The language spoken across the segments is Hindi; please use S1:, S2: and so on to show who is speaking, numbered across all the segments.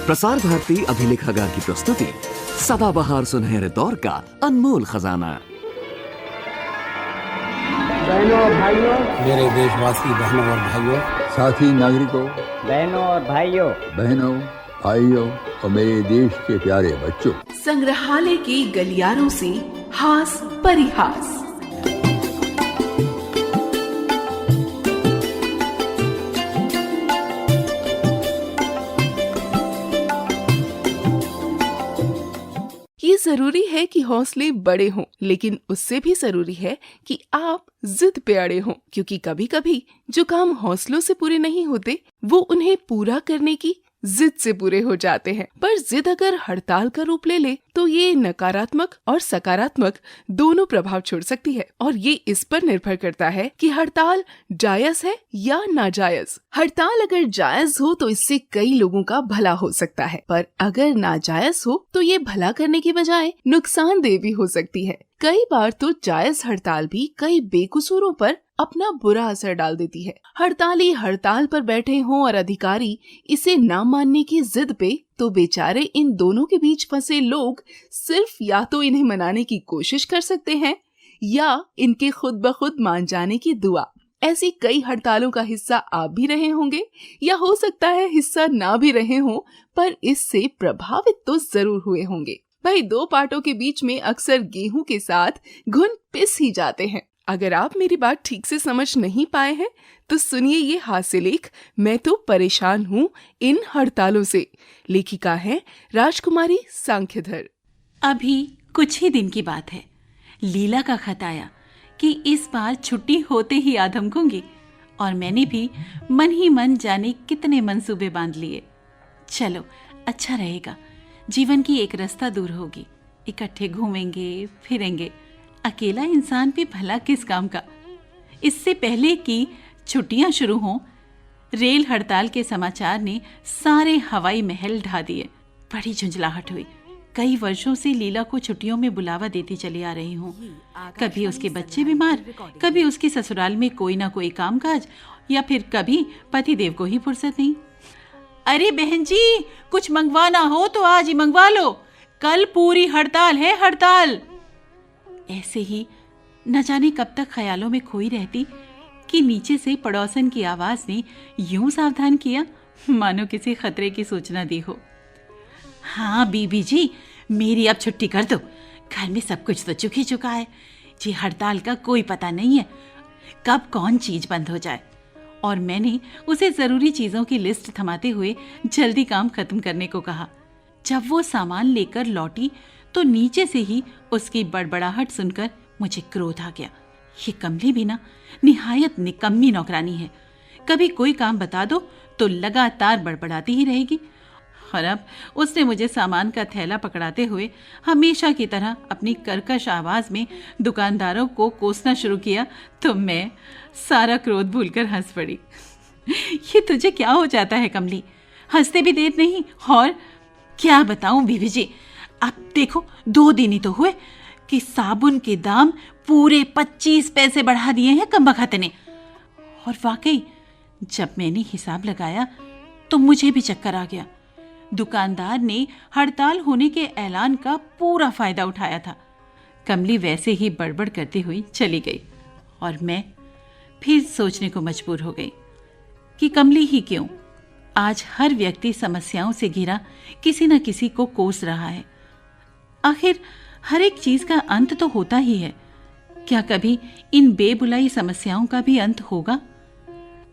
S1: प्रसार भारती अभिलेखागार की प्रस्तुति सदाबहार सुनहरे दौर का अनमोल खजाना।
S2: बहनों और भाइयों,
S3: मेरे देशवासी बहनों और भाइयों,
S4: साथी नागरिकों,
S2: बहनों और भाइयों,
S4: बहनों, भाइयों और मेरे देश के प्यारे बच्चों,
S5: संग्रहालय के गलियारों से हास परिहास। ये जरूरी है कि हौसले बड़े हों, लेकिन उससे भी जरूरी है कि आप जिद पे अड़े हों, क्योंकि कभी कभी जो काम हौसलों से पूरे नहीं होते वो उन्हें पूरा करने की जिद से पूरे हो जाते हैं। पर जिद अगर हड़ताल का रूप ले ले तो ये नकारात्मक और सकारात्मक दोनों प्रभाव छोड़ सकती है, और ये इस पर निर्भर करता है कि हड़ताल जायज है या नाजायज। हड़ताल अगर जायज हो तो इससे कई लोगों का भला हो सकता है, पर अगर नाजायज हो तो ये भला करने की बजाय नुकसानदेह भी हो सकती है। कई बार तो जायज हड़ताल भी कई बेकसूरों पर अपना बुरा असर डाल देती है। हड़ताली हड़ताल पर बैठे हों और अधिकारी इसे ना मानने की जिद पे, तो बेचारे इन दोनों के बीच फंसे लोग सिर्फ या तो इन्हें मनाने की कोशिश कर सकते हैं या इनके खुद ब खुद मान जाने की दुआ। ऐसी कई हड़तालों का हिस्सा आप भी रहे होंगे, या हो सकता है हिस्सा ना भी रहे हों, पर इससे प्रभावित तो जरूर हुए होंगे। भाई, दो पार्टों के बीच में अक्सर गेहूं के साथ घुन पिस ही जाते हैं। अगर आप मेरी बात ठीक से समझ नहीं पाए हैं तो सुनिए ये हास्य लेख, मैं तो परेशान हूँ इन हड़तालों से। लेखिका है राजकुमारी सांख्यधर।
S6: अभी कुछ ही दिन की बात है, लीला का खत आया कि इस बार छुट्टी होते ही आ धमकूंगी, और मैंने भी मन ही मन जाने कितने मंसूबे बांध लिए। चलो, अच्छा रहेगा, जीवन की एक रास्ता दूर होगी, इकट्ठे घूमेंगे फिरेंगे। अकेला इंसान भी भला किस काम का। इससे पहले कि छुट्टियां शुरू हों, रेल हड़ताल के समाचार ने सारे हवाई महल ढा दिए। बड़ी झुंझलाहट हुई। कई वर्षों से लीला को छुट्टियों में बुलावा देती चली आ रही हूँ। कभी उसके बच्चे बीमार, कभी उसके ससुराल में कोई ना कोई कामकाज, या फिर कभी पतिदेव को ही फुर्सत नहीं। अरे बहन जी, कुछ मंगवाना हो तो आज ही मंगवा लो, कल पूरी हड़ताल है, हड़ताल। ऐसे ही न जाने कब तक ख्यालों में खोई रहती कि नीचे से पड़ोसन की आवाज ने यूं सावधान किया मानो किसी खतरे की सूचना दी हो। हाँ बीबी जी, मेरी अब छुट्टी कर दो, घर में सब कुछ तो चुक ही चुका है। जी, हड़ताल का कोई पता नहीं है कब कौन चीज बंद हो जाए। और मैंने उसे जरूरी चीजों की लिस्ट थमाते हुए जल्दी काम खत्म करने को कहा। जब वो सामान लेकर लौटी तो नीचे से ही उसकी बड़बड़ाहट सुनकर मुझे क्रोध आ गया। ये कमली भी ना निहायत निकम्मी नौकरानी है। कभी कोई काम बता दो तो लगातार बड़बड़ाती ही रहेगी। और अब उसने मुझे सामान का थैला पकड़ाते हुए हमेशा की तरह अपनी कर्कश आवाज में दुकानदारों को कोसना शुरू किया, तो मैं सारा क्रोध भूलकर हंस पड़ी। ये तुझे क्या हो जाता है कमली, हंसते भी देर नहीं। और क्या बताऊं बीवी जी, अब देखो 2 दिन ही तो हुए कि साबुन के दाम पूरे 25 पैसे बढ़ा दिए हैं कमबख्त ने। और वाकई जब मैंने हिसाब लगाया तो मुझे भी चक्कर आ गया। दुकानदार ने हड़ताल होने के ऐलान का पूरा फायदा उठाया था। कमली वैसे ही बड़बड़ करती हुई चली गई, और मैं फिर सोचने को मजबूर हो गई कि कमली ही क्यों, आज हर व्यक्ति समस्याओं से घिरा किसी न किसी को कोस रहा है। आखिर हर एक चीज का अंत तो होता ही है। क्या कभी इन बेबुलाई समस्याओं का भी अंत होगा?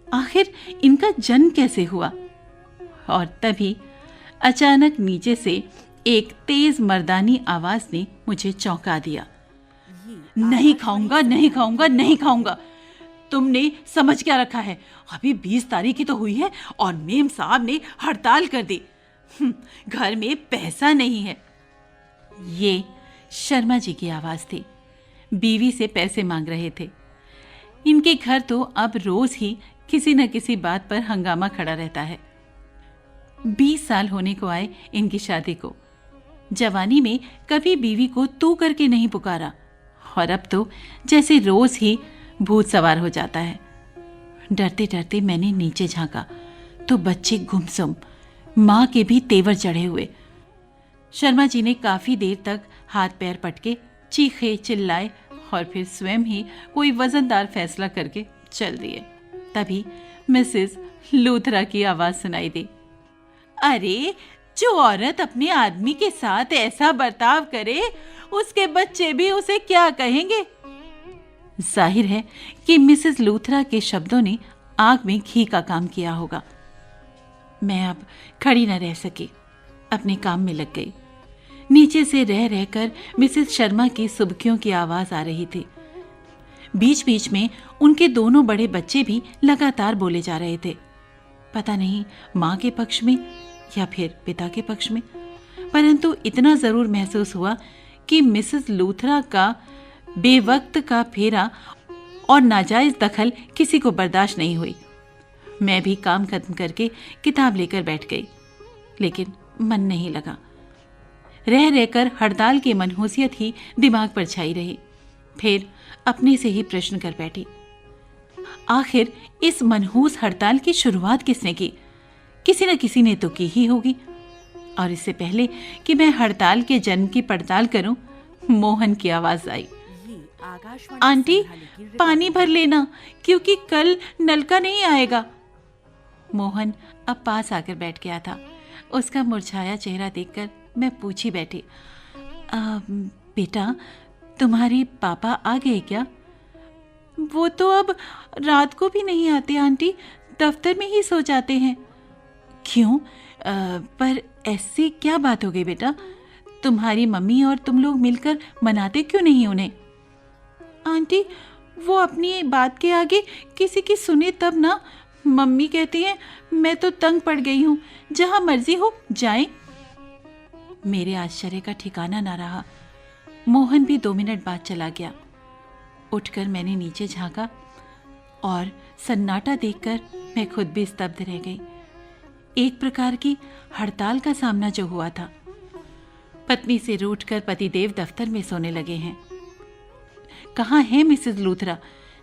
S6: आखिर इनका जन्म कैसे हुआ? और तभी अचानक नीचे से एक तेज मर्दानी आवाज ने मुझे चौंका दिया। नहीं खाऊंगा, नहीं खाऊंगा, नहीं खाऊंगा। तुमने समझ क्या रखा है? अभी 20 तारीख ही तो हुई है और मेम साहब ने हड़ताल कर दी। घर में पैसा नहीं है। ये शर्मा जी की आवाज थी। बीवी से पैसे मांग रहे थे। इनके घर तो अब रोज ही किसी न किसी बात पर हंगामा खड़ा रहता है। 20 साल होने को आए इनकी शादी को। जवानी में कभी बीवी को तू करके नहीं पुकारा, और अब तो जैसे रोज ही भूत सवार हो जाता है। डरते डरते मैंने नीचे झांका तो बच्चे गुमसुम, माँ के भी तेवर चढ़े हुए। शर्मा जी ने काफी देर तक हाथ पैर पटके, चीखे चिल्लाए और फिर स्वयं ही कोई वजनदार फैसला करके चल दिए। तभी मिसेस लूथरा की आवाज सुनाई दी, अरे जो औरत अपने आदमी के साथ ऐसा बर्ताव करे, उसके बच्चे भी उसे क्या कहेंगे। जाहिर है कि मिसेस लूथरा के शब्दों ने आग में घी का काम किया होगा। मैं अब खड़ी न रह सकी, अपने काम में लग गई। नीचे से रह रहकर मिसेस शर्मा की सुबकियों की आवाज आ रही थी। बीच बीच में उनके दोनों बड़े बच्चे भी लगातार बोले जा रहे थे, पता नहीं माँ के पक्ष में या फिर पिता के पक्ष में, परंतु इतना जरूर महसूस हुआ कि मिसेस लूथरा का बेवक्त का फेरा और नाजायज दखल किसी को बर्दाश्त नहीं हुई। मैं भी काम खत्म करके किताब लेकर बैठ गई, लेकिन मन नहीं लगा। रह रहकर हड़ताल की मनहूसियत ही दिमाग पर छाई रही। फिर अपने से ही प्रश्न कर बैठी, आखिर इस मनहूस हड़ताल की शुरुआत किसने की? किसी न किसी ने तो की ही होगी। और इससे पहले कि मैं हड़ताल के जन्म की पड़ताल करूं, मोहन की आवाज आई, आंटी पानी भर लेना, क्योंकि कल नल का नहीं आएगा। मोहन अब पास आकर बैठ गया था। उसका मुरझाया चेहरा देखकर मैं पूछी बैठी, बेटा तुम्हारे पापा आ गए क्या? वो तो अब रात को भी नहीं आते आंटी, दफ्तर में ही सो जाते हैं। क्यों? पर ऐसी क्या बात हो गई बेटा? तुम्हारी मम्मी और तुम लोग मिलकर मनाते क्यों नहीं उन्हें? आंटी वो अपनी बात के आगे किसी की सुने तब ना। मम्मी कहती हैं मैं तो तंग पड़ गई हूँ, जहाँ मर्जी हो जाएं। मेरे आश्चर्य का ठिकाना ना रहा। मोहन भी 2 मिनट बाद चला गया। उठकर मैंने नीचे झांका और सन्नाटा देखकर मैं खुद भी स्तब्ध रह गई। एक प्रकार की हड़ताल का सामना जो हुआ था। पत्नी से रूठकर पतिदेव दफ्तर में सोने लगे हैं। कहाँ है मिसेस लूथरा,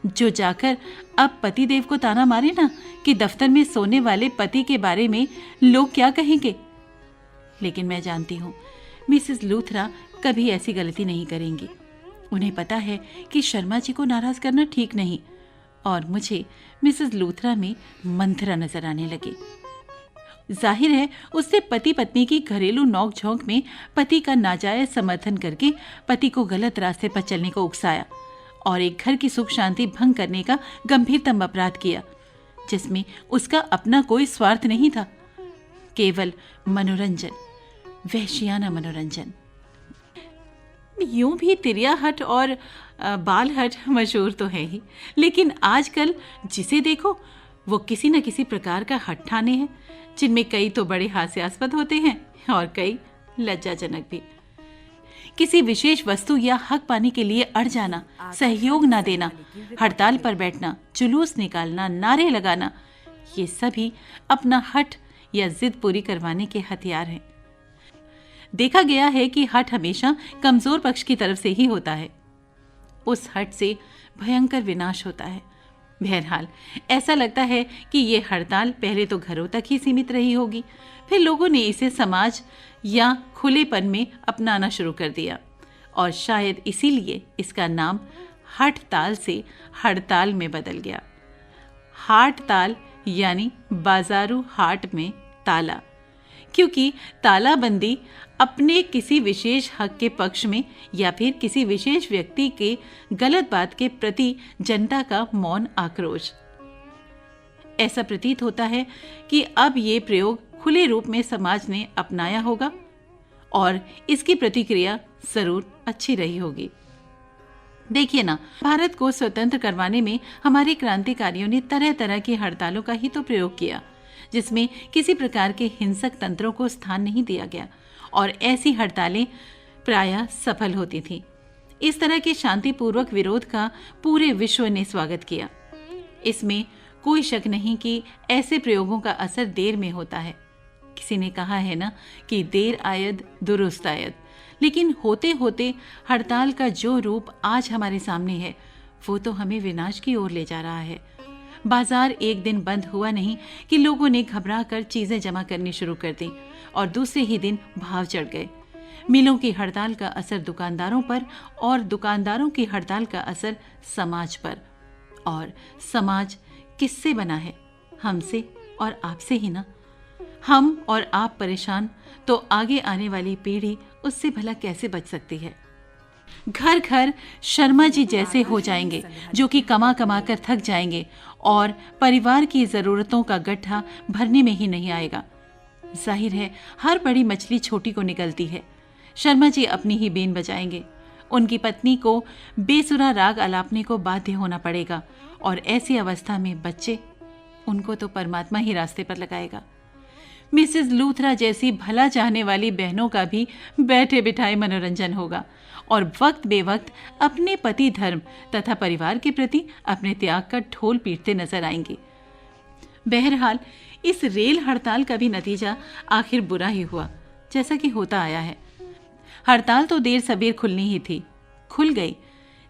S6: जो जाकर अब पतिदेव को ताना मारे ना कि दफ्तर में सोने वाले पति के बारे में लोग क्या कहेंगे। लेकिन मैं जानती हूँ मिसेस लूथरा कभी ऐसी गलती नहीं करेंगी। उन्हें पता है कि शर्मा जी को नाराज करना ठीक नहीं, और मुझे मिसेस लूथरा में मंथरा नजर आने लगी। जाहिर है उसने पति पत्नी की घरेलू नोक-झोंक में पति का नाजायज समर्थन करके पति को गलत रास्ते पर चलने को उकसाया और एक घर की सुख शांति भंग करने का गंभीरतम अपराध किया, जिसमें उसका अपना कोई स्वार्थ नहीं था, केवल मनोरंजन, वहशियाना मनोरंजन। यूं भी तिरियाहट और बालहट मशहूर तो है ही, लेकिन आजकल जिसे देखो वो किसी न किसी प्रकार का हट ठाने हैं, जिनमें कई तो बड़े हास्यास्पद होते हैं और कई लज्जाजनक भी। किसी विशेष वस्तु या हक पाने के लिए अड़ जाना, सहयोग ना देना, हड़ताल पर बैठना, जुलूस निकालना, नारे लगाना, ये सभी अपना हट या जिद पूरी करवाने के हथियार हैं। देखा गया है कि हट हमेशा कमजोर पक्ष की तरफ से ही होता है। उस हट से भयंकर विनाश होता है। बहरहाल ऐसा लगता है कि ये हड़ताल पहले तो घरों तक ही सीमित रही होगी, फिर लोगों ने इसे समाज या खुलेपन में अपनाना शुरू कर दिया, और शायद इसीलिए इसका नाम हड़ताल से हड़ताल में बदल गया। हाटताल यानी बाजारू हाट में ताला, क्योंकि तालाबंदी अपने किसी विशेष हक के पक्ष में या फिर किसी विशेष व्यक्ति के गलत बात के प्रति जनता का मौन आक्रोश। ऐसा प्रतीत होता है कि अब ये प्रयोग खुले रूप में समाज ने अपनाया होगा और इसकी प्रतिक्रिया जरूर अच्छी रही होगी। देखिए ना, भारत को स्वतंत्र करवाने में हमारे क्रांतिकारियों ने तरह तरह की हड़तालों का ही तो प्रयोग किया, जिसमें किसी प्रकार के हिंसक तंत्रों को स्थान नहीं दिया गया, और ऐसी हड़तालें प्रायः सफल होती थीं। इस तरह के शांतिपूर्वक विरोध का पूरे विश्व ने स्वागत किया। इसमें कोई शक नहीं कि ऐसे प्रयोगों का असर देर में होता है। किसी ने कहा है ना कि देर आयद दुरुस्त आयद, लेकिन होते होते हड़ताल का जो रूप आज हमारे सामने है वो तो हमें विनाश की ओर ले जा रहा है। बाजार एक दिन बंद हुआ नहीं कि लोगों ने घबरा कर चीजें जमा करनी शुरू कर दी और दूसरे ही दिन भाव चढ़ गए। मिलों की हड़ताल का असर दुकानदारों पर और दुकानदारों की हड़ताल का असर समाज पर। और समाज किससे बना है? हमसे और आपसे ही ना। हम और आप परेशान तो आगे आने वाली पीढ़ी उससे भला कैसे बच सकती है? घर घर शर्मा जी जैसे हो जाएंगे जो कि कमा कमा कर थक जाएंगे और परिवार की जरूरतों का गड्ढा भरने में ही नहीं आएगा। जाहिर है हर बड़ी मछली छोटी को निकलती है। शर्मा जी अपनी ही बेन बजाएंगे। उनकी पत्नी को बेसुरा राग अलापने को बाध्य होना पड़ेगा और ऐसी अवस्था में बच्चे, उनको तो परमात्मा ही रास्ते पर लगाएगा। मिसेस लूथरा जैसी भला चाहने वाली बहनों का भी बैठे बिठाए मनोरंजन होगा और वक्त बेवक्त अपने पति धर्म तथा परिवार के प्रति अपने त्याग का ढोल पीटते नजर आएंगे। बहरहाल इस रेल हड़ताल का भी नतीजा आखिर बुरा ही हुआ, जैसा कि होता आया है। हड़ताल तो देर सबेर खुलनी ही थी, खुल गई।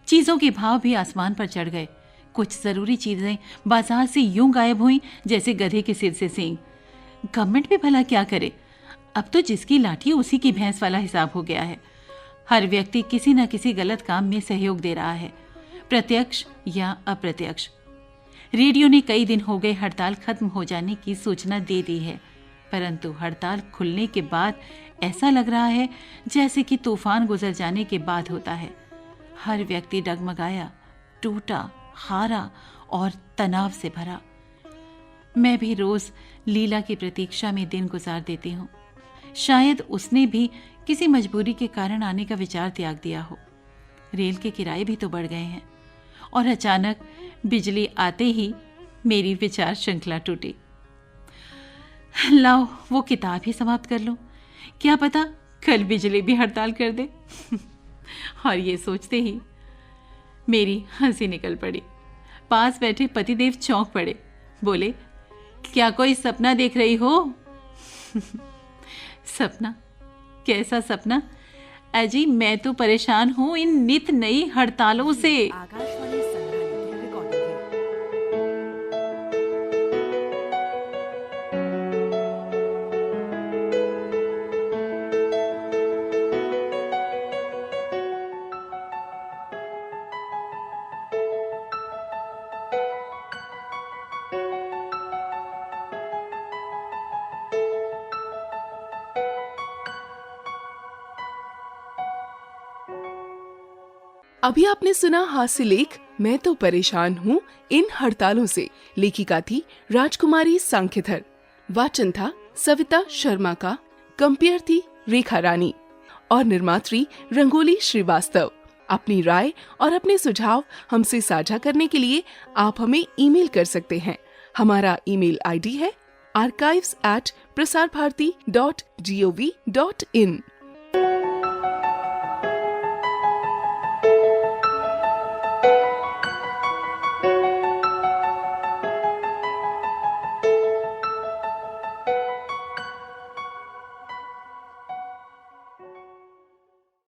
S6: चीजों के भाव भी आसमान पर चढ़ गए। कुछ जरूरी चीजें बाजार से यूं गायब हुई जैसे गधे के सिर से सींग। गवर्नमेंट भी भला क्या करे? अब तो जिसकी लाठी उसी की भैंस वाला हिसाब हो गया है। हर व्यक्ति किसी न किसी गलत काम में सहयोग दे रहा है, प्रत्यक्ष या अप्रत्यक्ष। रेडियो ने कई दिन हो गए हड़ताल खत्म हो जाने की सूचना दे दी है, परंतु हड़ताल खुलने के बाद ऐसा लग रहा है जैसे कि तूफान गुजर जाने के बाद होता है। हर व्यक्ति डगमगाया, टूटा, हारा और तनाव से भरा। मैं भी रोज लीला की प्रतीक्षा में दिन गुजार देती हूँ। शायद उसने भी किसी मजबूरी के कारण आने का विचार त्याग दिया हो। रेल के किराए भी तो बढ़ गए हैं और अचानक बिजली आते ही मेरी विचार श्रृंखला टूटी। लाओ वो किताब ही समाप्त कर लो, क्या पता कल बिजली भी हड़ताल कर दे। और ये सोचते ही मेरी हंसी निकल पड़ी। पास बैठे पतिदेव चौंक पड़े, बोले, क्या कोई सपना देख रही हो? सपना? कैसा सपना? अजी मैं तो परेशान हूं इन नित नई हड़तालों से।
S5: अभी आपने सुना हास्य लेख मैं तो परेशान हूँ इन हड़तालों से। लेखिका थी राजकुमारी सांख्यधर। वाचन था सविता शर्मा का। कंपेयर थी रेखा रानी और निर्मात्री रंगोली श्रीवास्तव। अपनी राय और अपने सुझाव हमसे साझा करने के लिए आप हमें ईमेल कर सकते हैं। हमारा ईमेल आईडी है archives@prasarbharati.gov.in।